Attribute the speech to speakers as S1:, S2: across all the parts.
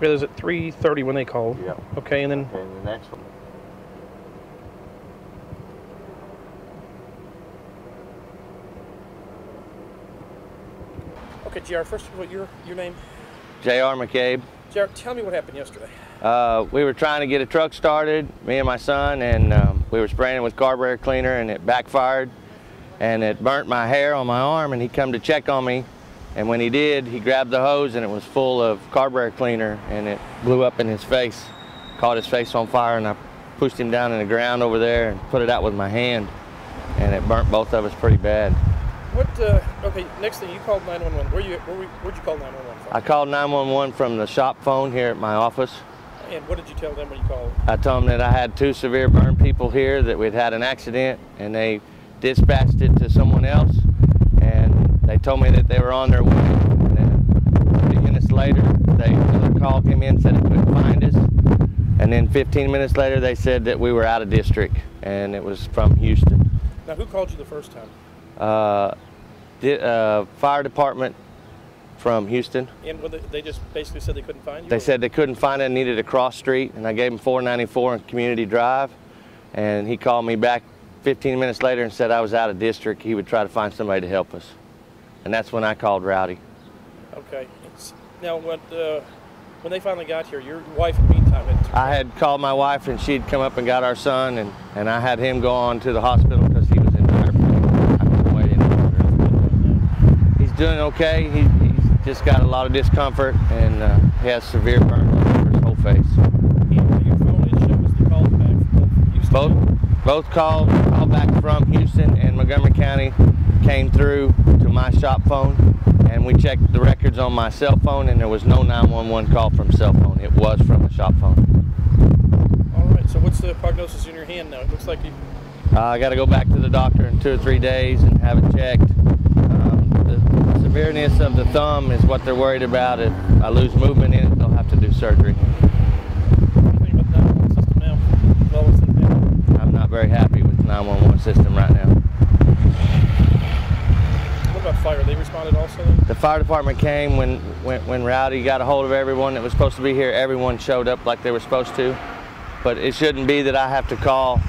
S1: It was at 3:30 when they called.
S2: Yeah.
S1: Okay, and then.
S2: Okay, and the next one.
S1: Okay, JR, first of all, your name?
S2: J.R. McCabe.
S1: JR, tell me what happened yesterday.
S2: We were trying to get a truck started, me and my son, and we were spraying it with carburetor cleaner, and it backfired, and it burnt my hair on my arm, and he come to check on me, and when he did, he grabbed the hose, and it was full of carburetor cleaner, and it blew up in his face, caught his face on fire, and I pushed him down in the ground over there and put it out with my hand, and it burnt both of us pretty bad.
S1: Okay, next thing, you called 911. Where'd you call 911 from?
S2: I called 911 from the shop phone here at my office.
S1: And what did you tell them when you called?
S2: I told them that I had 2 severe burn people here, that we'd had an accident, and they dispatched it to someone else, and they told me that they were on their way. And then 30 minutes later, another call came in, said they couldn't find us, and then 15 minutes later, they said that we were out of district, and it was from Houston.
S1: Now, who called you the first time?
S2: Fire department from Houston.
S1: And they just basically said they couldn't find you?
S2: They said they couldn't find it and needed a cross street, and I gave them 494 and Community Drive, and he called me back 15 minutes later and said I was out of district. He would try to find somebody to help us, and that's when I called Rowdy.
S1: Okay. Now, when they finally got here, your wife in the meantime had...
S2: I had called my wife, and she'd come up and got our son, and I had him go on to the hospital because he was in dire pain. I couldn't wait any longer. He's doing okay. He's just got a lot of discomfort, and he has severe burns all over his whole face.
S1: And your phone, it shows the calls back from Houston?
S2: Both called back from Houston and Montgomery County came through to my shop phone, and we checked the records on my cell phone, and there was no 911 call from cell phone. It was from the shop phone.
S1: All right, so what's the prognosis in your hand now? It looks like you...
S2: I got to go back to the doctor in 2 or 3 days and have it checked. The severeness of the thumb is what they're worried about. If I lose movement in it, they'll have to do surgery.
S1: What do you think about the 911 system now? Well, what's in there?
S2: I'm not very happy with the 911 system right now.
S1: What about fire? They responded also?
S2: The fire department came when Rowdy got a hold of everyone that was supposed to be here. Everyone showed up like they were supposed to. But it shouldn't be that I have to call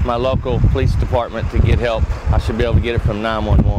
S2: my local police department to get help. I should be able to get it from 911.